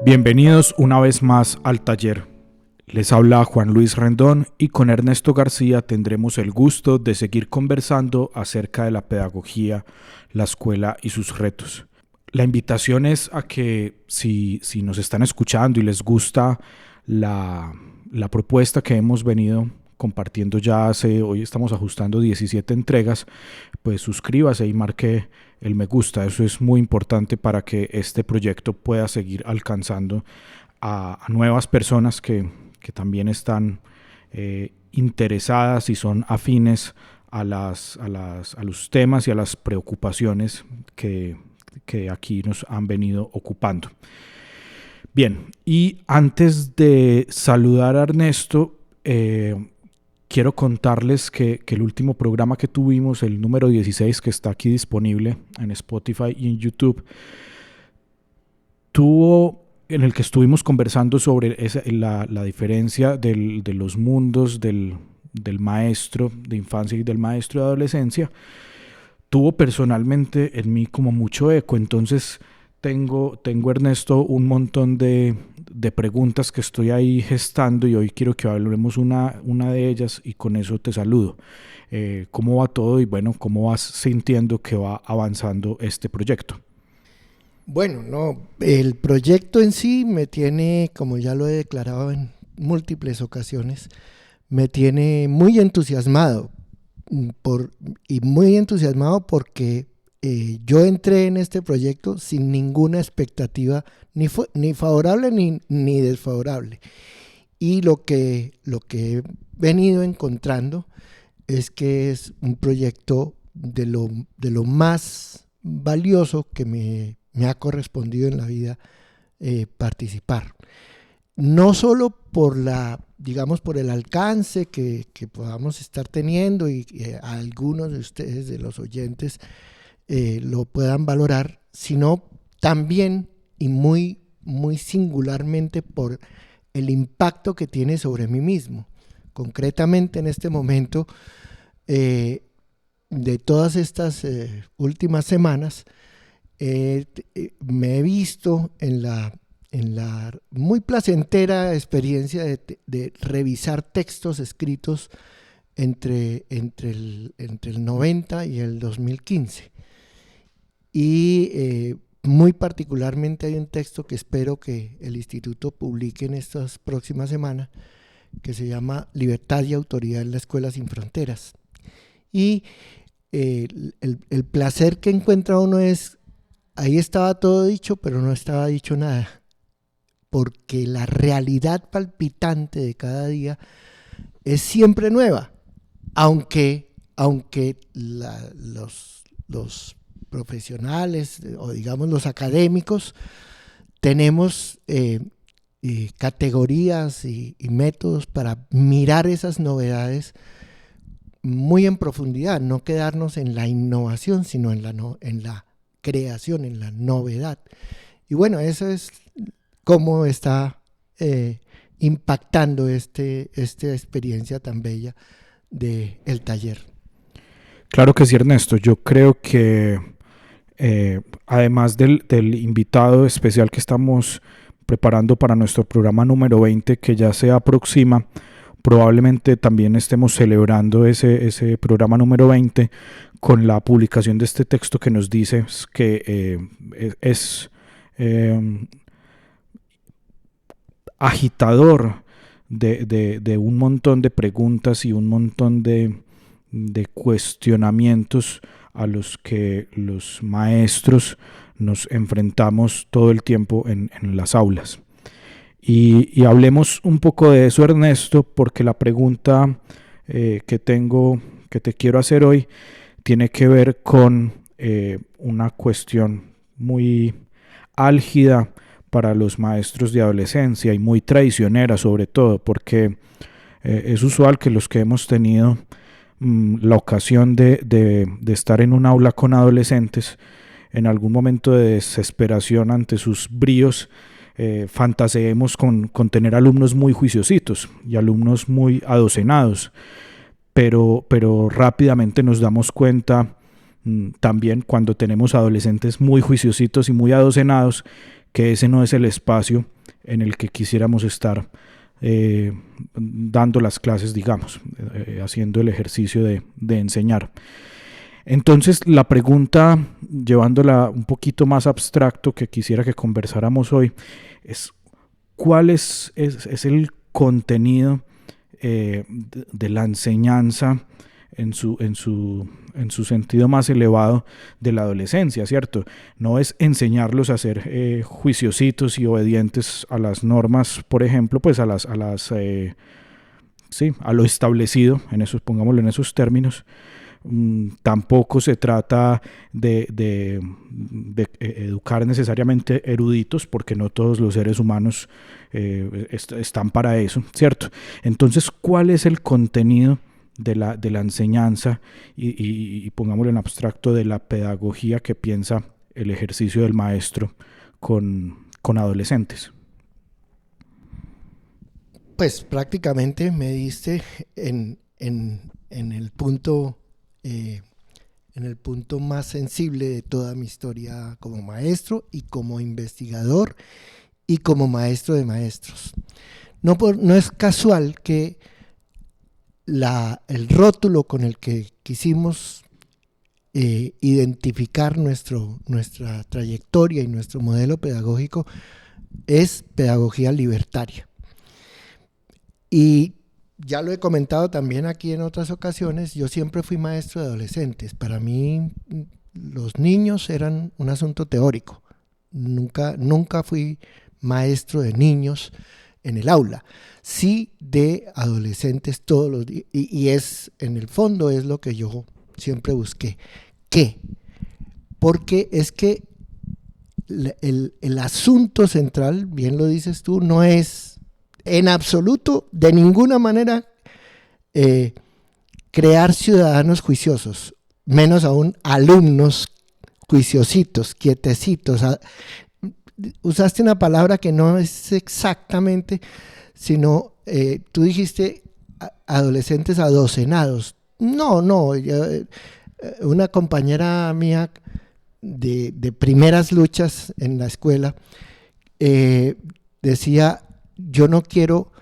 Bienvenidos una vez más al taller. Les habla Juan Luis Rendón y con Ernesto García tendremos el gusto de seguir conversando acerca de la pedagogía, la escuela y sus retos. La invitación es a que si nos están escuchando y les gusta la propuesta que hemos venido compartiendo hoy estamos ajustando 17 entregas, pues suscríbase y marque el me gusta. Eso es muy importante para que este proyecto pueda seguir alcanzando a nuevas personas que también están interesadas y son afines a los temas y a las preocupaciones que aquí nos han venido ocupando. Bien, y antes de saludar a Ernesto, quiero contarles que el último programa que tuvimos, el número 16, que está aquí disponible en Spotify y en YouTube, en el que estuvimos conversando sobre la diferencia de los mundos del maestro de infancia y del maestro de adolescencia, tuvo personalmente en mí como mucho eco. Entonces tengo, Ernesto, un montón de preguntas que estoy ahí gestando y hoy quiero que hablemos una de ellas y con eso te saludo. ¿Cómo va todo y bueno, cómo vas sintiendo que va avanzando este proyecto? Bueno, el proyecto en sí me tiene, como ya lo he declarado en múltiples ocasiones, me tiene muy entusiasmado porque yo entré en este proyecto sin ninguna expectativa, ni favorable ni desfavorable. Y lo que he venido encontrando es que es un proyecto de lo más valioso que me ha correspondido en la vida participar. No solo por el alcance que podamos estar teniendo y algunos de ustedes, de los oyentes, lo puedan valorar, sino también y muy, muy singularmente por el impacto que tiene sobre mí mismo. Concretamente en este momento, de todas estas últimas semanas, me he visto en la muy placentera experiencia de revisar textos escritos entre el 90 y el 2015. Y muy particularmente hay un texto que espero que el Instituto publique en estas próximas semanas, que se llama Libertad y Autoridad en la Escuela Sin Fronteras. Y el placer que encuentra uno es, ahí estaba todo dicho, pero no estaba dicho nada, porque la realidad palpitante de cada día es siempre nueva, aunque los profesionales o digamos los académicos tenemos categorías y métodos para mirar esas novedades muy en profundidad, no quedarnos en la innovación, sino en la creación, en la novedad. Y bueno, eso es cómo está impactando esta experiencia tan bella del taller. Claro que sí, Ernesto. Yo creo que además del invitado especial que estamos preparando para nuestro programa número 20, que ya se aproxima, probablemente también estemos celebrando ese programa número 20 con la publicación de este texto que nos dice que es agitador de un montón de preguntas y un montón de cuestionamientos a los que los maestros nos enfrentamos todo el tiempo en las aulas. Y hablemos un poco de eso, Ernesto, porque la pregunta que te quiero hacer hoy tiene que ver con una cuestión muy álgida para los maestros de adolescencia y muy traicionera sobre todo, porque es usual que los que hemos tenido la ocasión de estar en un aula con adolescentes, en algún momento de desesperación ante sus bríos, fantaseemos con tener alumnos muy juiciositos y alumnos muy adocenados, pero rápidamente nos damos cuenta también cuando tenemos adolescentes muy juiciositos y muy adocenados que ese no es el espacio en el que quisiéramos estar dando las clases, digamos, haciendo el ejercicio de enseñar. Entonces, la pregunta, llevándola un poquito más abstracto, que quisiera que conversáramos hoy, es ¿cuál es el contenido de la enseñanza en su sentido más elevado de la adolescencia, ¿cierto? No es enseñarlos a ser juiciositos y obedientes a las normas, por ejemplo, pues a lo establecido, pongámoslo en esos términos. Tampoco se trata de educar necesariamente eruditos, porque no todos los seres humanos están para eso, ¿cierto? Entonces, ¿cuál es el contenido de la enseñanza y pongámoslo en abstracto, de la pedagogía que piensa el ejercicio del maestro con adolescentes? Pues prácticamente me diste en el punto más sensible de toda mi historia como maestro y como investigador y como maestro de maestros. No es casual que el rótulo con el que quisimos identificar nuestra trayectoria y nuestro modelo pedagógico es pedagogía libertaria. Y ya lo he comentado también aquí en otras ocasiones, yo siempre fui maestro de adolescentes. Para mí los niños eran un asunto teórico. Nunca fui maestro de niños en el aula, sí de adolescentes todos los días. Y en el fondo es lo que yo siempre busqué. ¿Qué? Porque es que el asunto central, bien lo dices tú, no es en absoluto, de ninguna manera, crear ciudadanos juiciosos, menos aún alumnos juiciositos, quietecitos. Usaste una palabra que no es exactamente, sino tú dijiste adolescentes adocenados. No, una compañera mía de primeras luchas en la escuela decía: yo no quiero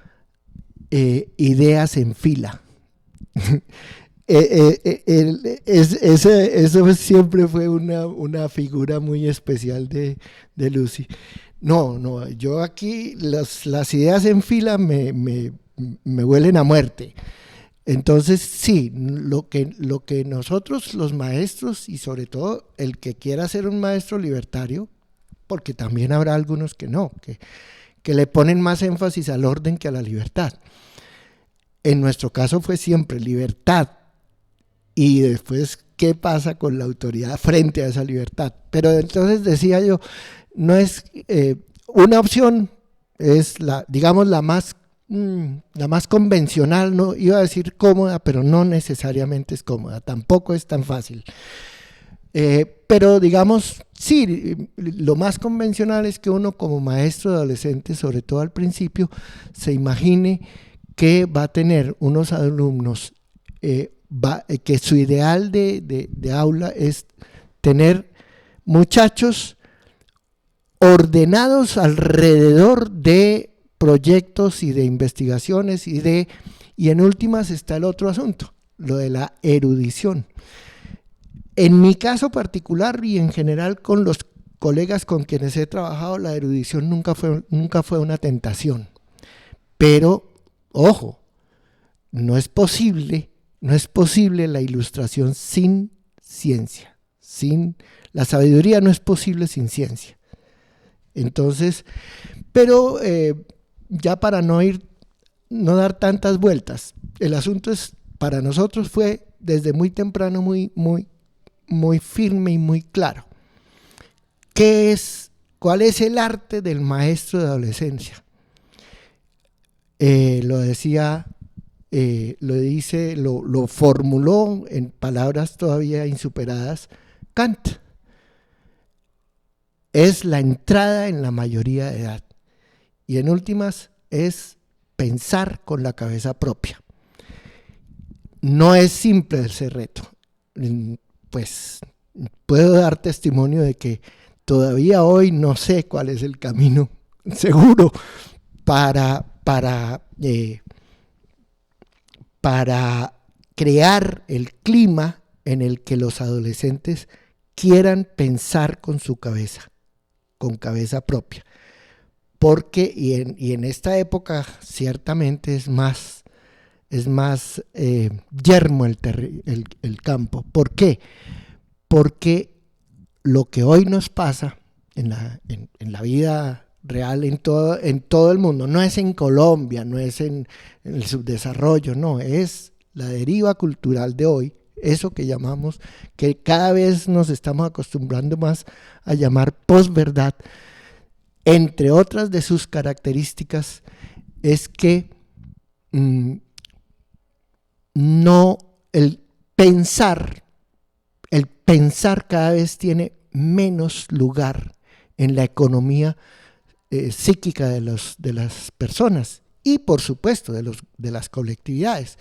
ideas en fila. Eso siempre fue una figura muy especial de Lucy. No, yo aquí las ideas en fila me huelen a muerte. Entonces sí, lo que nosotros los maestros, y sobre todo el que quiera ser un maestro libertario, porque también habrá algunos que no, que le ponen más énfasis al orden que a la libertad. En nuestro caso fue siempre libertad, y después qué pasa con la autoridad frente a esa libertad. Pero entonces decía yo, no es una opción, es digamos la más convencional, no iba a decir cómoda, pero no necesariamente es cómoda, tampoco es tan fácil. Pero digamos, sí, lo más convencional es que uno como maestro de adolescentes, sobre todo al principio, se imagine que va a tener unos alumnos, que su ideal de aula es tener muchachos ordenados alrededor de proyectos y de investigaciones y en últimas está el otro asunto, lo de la erudición. En mi caso particular y en general con los colegas con quienes he trabajado, la erudición nunca fue una tentación. Pero, ojo, no es posible la ilustración sin ciencia. La sabiduría no es posible sin ciencia. Entonces, pero ya para no dar tantas vueltas, el asunto para nosotros fue desde muy temprano muy firme y muy claro. ¿Cuál es el arte del maestro de adolescencia? Lo formuló en palabras todavía insuperadas Kant. Es la entrada en la mayoría de edad. Y en últimas es pensar con la cabeza propia. No es simple ese reto. Pues puedo dar testimonio de que todavía hoy no sé cuál es el camino seguro para crear el clima en el que los adolescentes quieran pensar con su cabeza, con cabeza propia. Porque, y en esta época ciertamente es más yermo el campo. ¿Por qué? Porque lo que hoy nos pasa en la vida real en todo el mundo, no es en Colombia, no es en el subdesarrollo, no, es la deriva cultural de hoy, eso que llamamos, que cada vez nos estamos acostumbrando más a llamar posverdad. Entre otras de sus características es que no el pensar cada vez tiene menos lugar en la economía psíquica de las personas y por supuesto de las colectividades.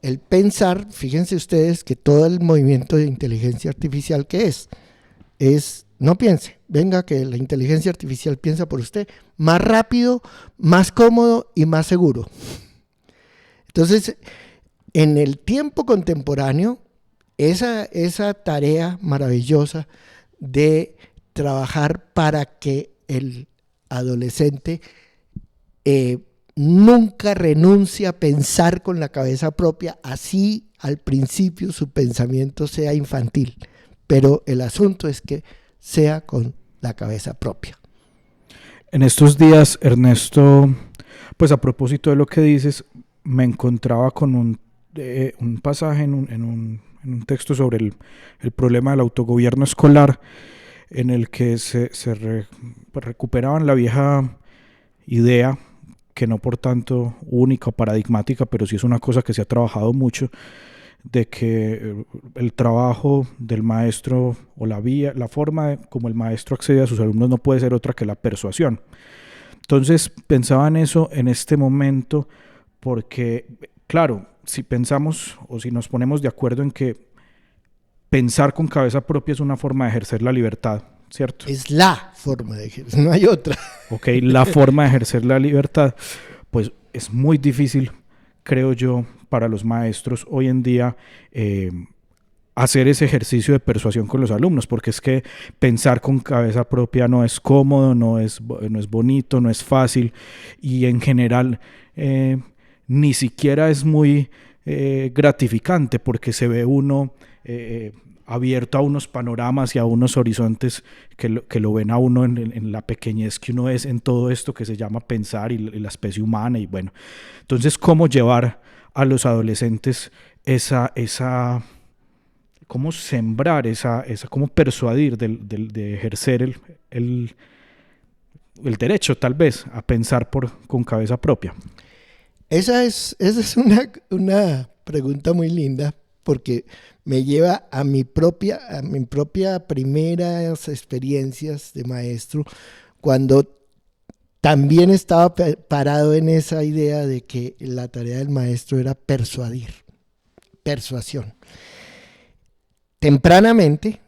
El pensar, fíjense ustedes que todo el movimiento de inteligencia artificial que es no piense, venga que la inteligencia artificial piensa por usted, más rápido, más cómodo y más seguro. Entonces, en el tiempo contemporáneo, esa tarea maravillosa de trabajar para que el adolescente nunca renuncie a pensar con la cabeza propia, así al principio su pensamiento sea infantil, pero el asunto es que sea con la cabeza propia. En estos días, Ernesto, pues a propósito de lo que dices, me encontraba con un pasaje en un texto sobre el problema del autogobierno escolar, en el que recuperaban la vieja idea, que no por tanto única o paradigmática, pero sí es una cosa que se ha trabajado mucho, de que el trabajo del maestro o la forma como el maestro accede a sus alumnos no puede ser otra que la persuasión. Entonces pensaba en eso en este momento porque, claro, si pensamos o si nos ponemos de acuerdo en que pensar con cabeza propia es una forma de ejercer la libertad, ¿cierto? Es la forma de ejercer, no hay otra. Ok, la forma de ejercer la libertad, pues es muy difícil, creo yo, para los maestros hoy en día hacer ese ejercicio de persuasión con los alumnos, porque es que pensar con cabeza propia no es cómodo, no es bonito, no es fácil y en general ni siquiera es muy gratificante porque se ve uno abierto a unos panoramas y a unos horizontes que lo ven a uno en la pequeñez que uno es en todo esto que se llama pensar y la especie humana y bueno. Entonces, ¿cómo llevar a los adolescentes cómo sembrar cómo persuadir de ejercer el derecho tal vez a pensar con cabeza propia? Esa es una pregunta muy linda porque me lleva a mi propia primeras experiencias de maestro, cuando también estaba parado en esa idea de que la tarea del maestro era persuadir, persuasión. Tempranamente,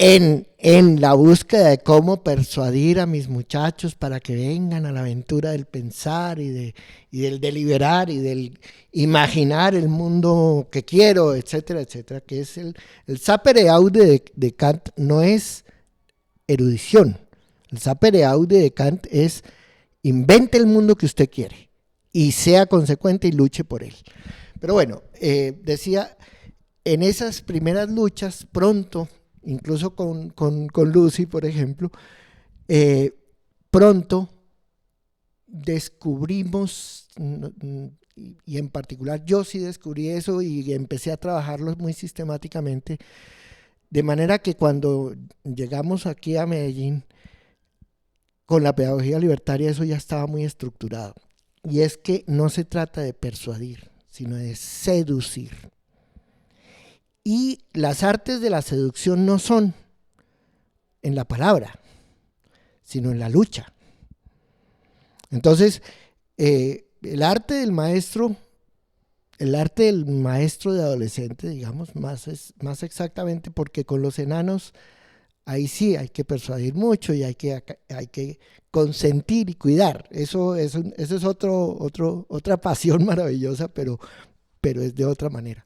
en la búsqueda de cómo persuadir a mis muchachos para que vengan a la aventura del pensar y del deliberar y del imaginar el mundo que quiero, etcétera, etcétera, que es el sapere aude de Kant, no es erudición. El sapere aude de Kant es invente el mundo que usted quiere y sea consecuente y luche por él. Pero bueno, decía, en esas primeras luchas, pronto, incluso con Lucy, por ejemplo, pronto descubrimos, y en particular yo sí descubrí eso y empecé a trabajarlo muy sistemáticamente, de manera que cuando llegamos aquí a Medellín, con la pedagogía libertaria eso ya estaba muy estructurado. Y es que no se trata de persuadir, sino de seducir. Y las artes de la seducción no son en la palabra, sino en la lucha. Entonces, el arte del maestro de adolescente, digamos, más exactamente, porque con los enanos ahí sí hay que persuadir mucho y hay que consentir y cuidar. Eso es otra pasión maravillosa, pero es de otra manera.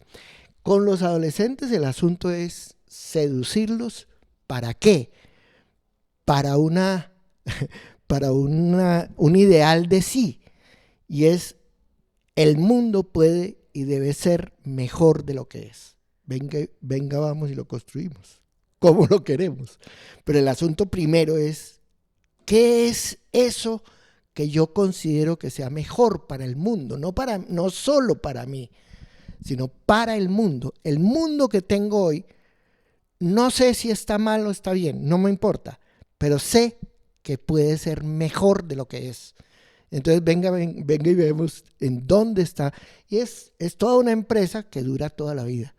Con los adolescentes el asunto es seducirlos. ¿Para qué? Para un ideal de sí. Y es, el mundo puede y debe ser mejor de lo que es. Venga, vamos y lo construimos como lo queremos. Pero el asunto primero es, ¿qué es eso que yo considero que sea mejor para el mundo? No solo para mí, sino para el mundo. El mundo que tengo hoy, no sé si está mal o está bien, no me importa, pero sé que puede ser mejor de lo que es. Entonces venga y vemos en dónde está. Y es toda una empresa que dura toda la vida.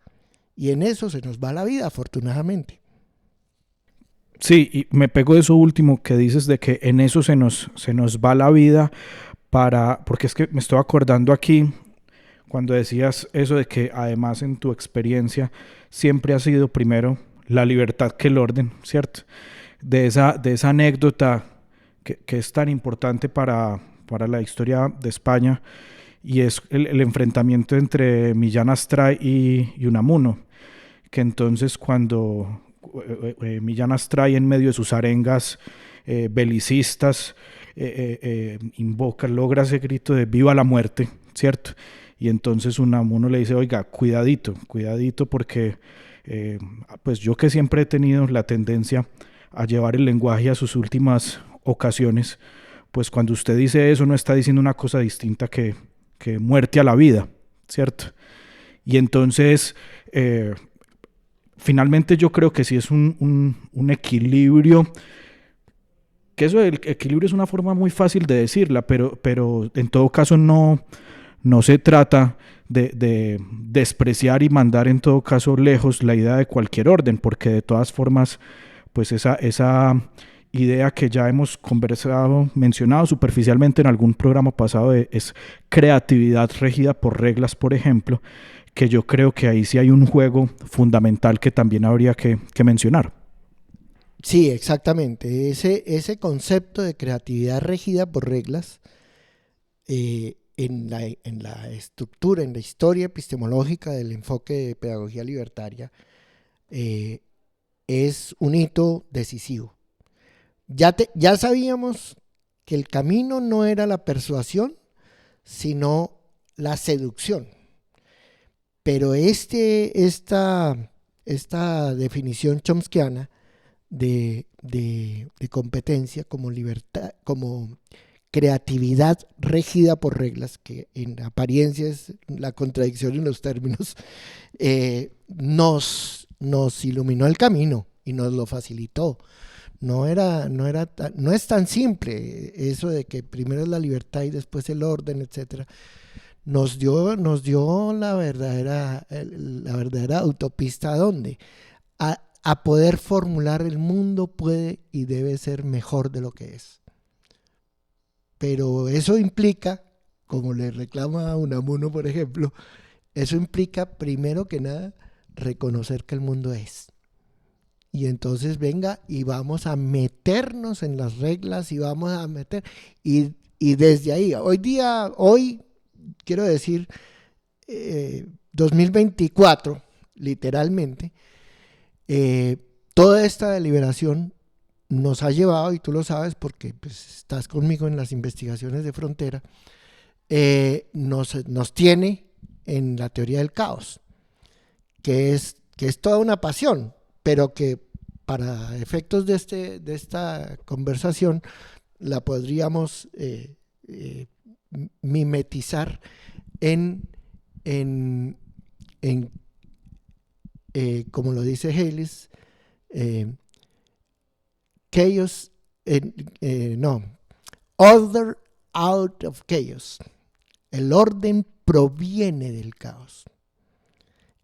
Y en eso se nos va la vida, afortunadamente. Sí, y me pego de eso último que dices de que en eso se nos va la vida porque es que me estoy acordando aquí cuando decías eso de que además en tu experiencia siempre ha sido primero la libertad que el orden, ¿cierto? De esa anécdota que es tan importante para la historia de España, y es el enfrentamiento entre Millán Astray y Unamuno, que entonces cuando Millán Astray en medio de sus arengas belicistas logra ese grito de viva la muerte, ¿cierto? Y entonces Unamuno le dice, oiga, cuidadito porque pues yo que siempre he tenido la tendencia a llevar el lenguaje a sus últimas ocasiones, pues cuando usted dice eso no está diciendo una cosa distinta que muerte a la vida, ¿cierto? Y entonces finalmente yo creo que sí es un equilibrio, que eso del equilibrio es una forma muy fácil de decirla, pero en todo caso no se trata de despreciar y mandar en todo caso lejos la idea de cualquier orden, porque de todas formas pues esa idea que ya hemos mencionado superficialmente en algún programa pasado es creatividad regida por reglas, por ejemplo, que yo creo que ahí sí hay un juego fundamental que también habría que mencionar. Sí, exactamente. Ese concepto de creatividad regida por reglas en la estructura, en la historia epistemológica del enfoque de pedagogía libertaria, es un hito decisivo. Ya sabíamos que el camino no era la persuasión, sino la seducción. Pero esta definición chomskiana de competencia como libertad, como creatividad regida por reglas, que en apariencia es la contradicción en los términos, nos iluminó el camino y nos lo facilitó. No es tan simple eso de que primero es la libertad y después el orden, etcétera. Nos dio la verdadera autopista. ¿A dónde? A poder formular el mundo puede y debe ser mejor de lo que es. Pero eso implica, como le reclama a Unamuno, por ejemplo, eso implica primero que nada reconocer que el mundo es. Y entonces venga y vamos a meternos en las reglas y vamos a meter, y desde ahí, hoy quiero decir 2024, literalmente, toda esta deliberación nos ha llevado, y tú lo sabes porque pues, estás conmigo en las investigaciones de frontera, nos tiene en la teoría del caos, que es toda una pasión, pero que para efectos de esta conversación la podríamos mimetizar en como lo dice Hayles, chaos, order out of chaos. El orden proviene del caos.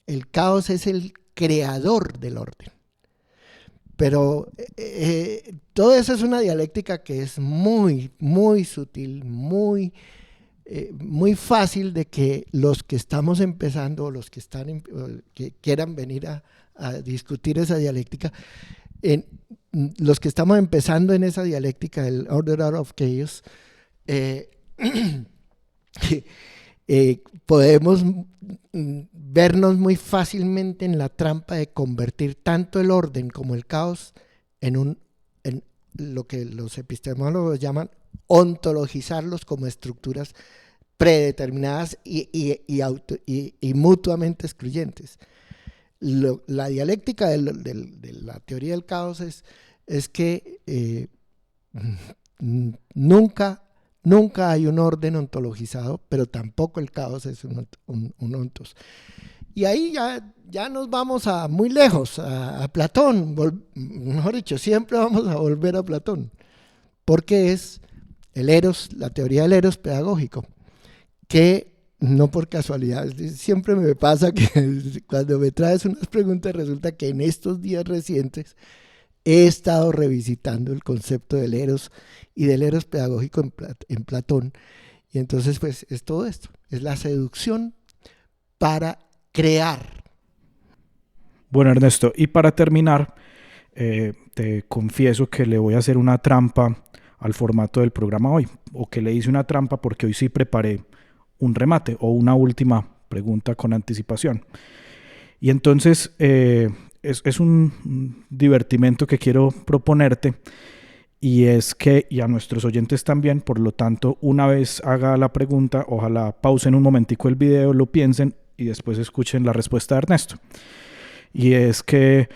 El caos es el creador del orden. Pero todo eso es una dialéctica que es muy, muy sutil, muy fácil de que los que estamos empezando, o los que quieran venir a discutir esa dialéctica, en, los que estamos empezando en esa dialéctica del order out of chaos, podemos vernos muy fácilmente en la trampa de convertir tanto el orden como el caos en lo que los epistemólogos llaman ontologizarlos como estructuras predeterminadas y mutuamente excluyentes. La dialéctica de la teoría del caos es que nunca hay un orden ontologizado, pero tampoco el caos es un ontos. Y ahí ya nos vamos a muy lejos, a Platón, mejor dicho, siempre vamos a volver a Platón, porque es el eros, la teoría del eros pedagógico, que no por casualidad, siempre me pasa que cuando me traes unas preguntas resulta que en estos días recientes he estado revisitando el concepto del eros y del eros pedagógico en Platón, y entonces pues es todo esto, es la seducción para crear. Bueno, Ernesto, y para terminar, te confieso que le voy a hacer una trampa al formato del programa hoy, o que le hice una trampa porque hoy sí preparé un remate o una última pregunta con anticipación. Y entonces es un divertimento que quiero proponerte, y es que, y a nuestros oyentes también, por lo tanto, una vez haga la pregunta, ojalá pausen un momentico el video, lo piensen y después escuchen la respuesta de Ernesto. Y es que,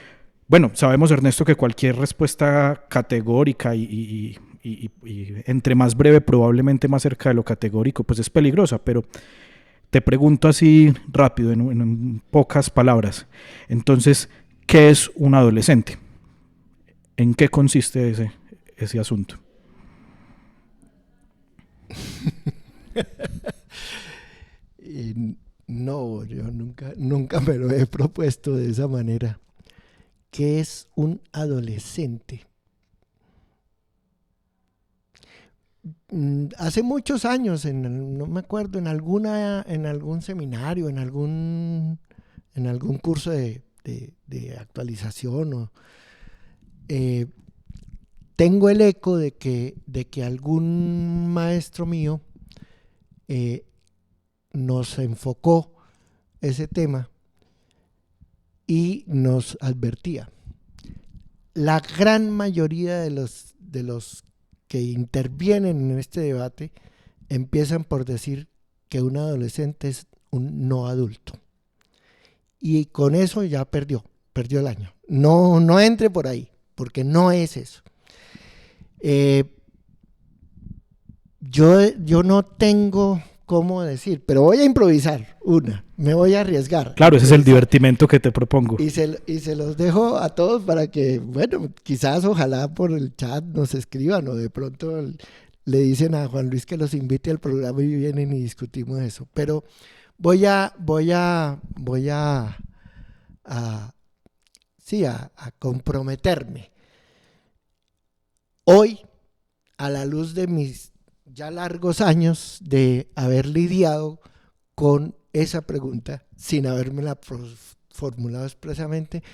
bueno, sabemos, Ernesto, que cualquier respuesta categórica y entre más breve, probablemente más cerca de lo categórico, pues es peligrosa, pero te pregunto así rápido, en pocas palabras. Entonces, ¿qué es un adolescente? ¿En qué consiste ese asunto? No, yo nunca me lo he propuesto de esa manera. ¿Qué es un adolescente? Hace muchos años, no me acuerdo, en algún seminario, en algún curso de actualización, tengo el eco de que algún maestro mío nos enfocó ese tema y nos advertía. La gran mayoría de los que intervienen en este debate empiezan por decir que un adolescente es un no adulto. Y con eso ya perdió el año. No entre por ahí, porque no es eso. Yo no tengo cómo decir, pero voy a improvisar me voy a arriesgar. Claro, ese es el divertimento que te propongo. Y se los dejo a todos para que, bueno, quizás ojalá por el chat nos escriban o de pronto le dicen a Juan Luis que los invite al programa y vienen y discutimos eso. Pero voy a comprometerme. Hoy, a la luz de mis ya largos años de haber lidiado con esa pregunta sin habérmela formulado expresamente,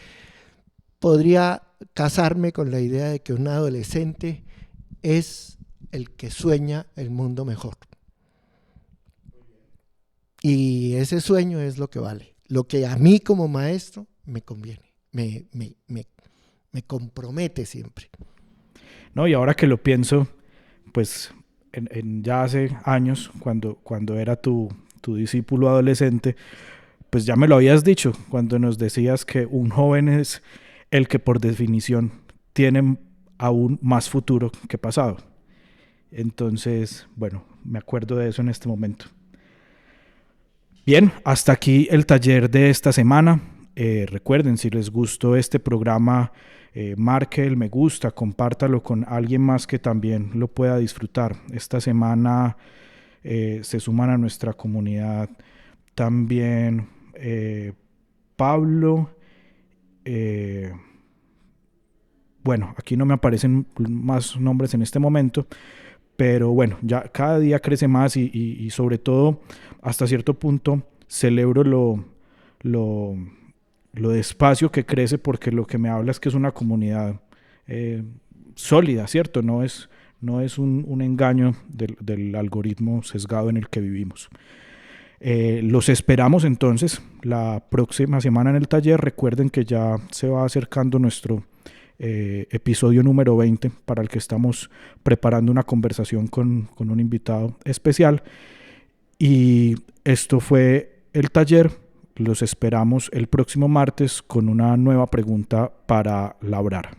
podría casarme con la idea de que un adolescente es el que sueña el mundo mejor. Y ese sueño es lo que vale, lo que a mí como maestro me conviene, me compromete siempre. No, y ahora que lo pienso, pues ya hace años, cuando era tu discípulo adolescente, pues ya me lo habías dicho, cuando nos decías que un joven es el que por definición tiene aún más futuro que pasado. Entonces, bueno, me acuerdo de eso en este momento. Bien, hasta aquí el taller de esta semana. Recuerden, si les gustó este programa, marque el me gusta, compártalo con alguien más que también lo pueda disfrutar. Esta semana se suman a nuestra comunidad también Pablo. Bueno, aquí no me aparecen más nombres en este momento, pero bueno, ya cada día crece más y sobre todo hasta cierto punto celebro lo lo despacio que crece, porque lo que me habla es que es una comunidad sólida, ¿cierto? No es un engaño del algoritmo sesgado en el que vivimos. Los esperamos entonces la próxima semana en el taller. Recuerden que ya se va acercando nuestro episodio número 20, para el que estamos preparando una conversación con un invitado especial. Y esto fue el taller. Los esperamos el próximo martes con una nueva pregunta para labrar.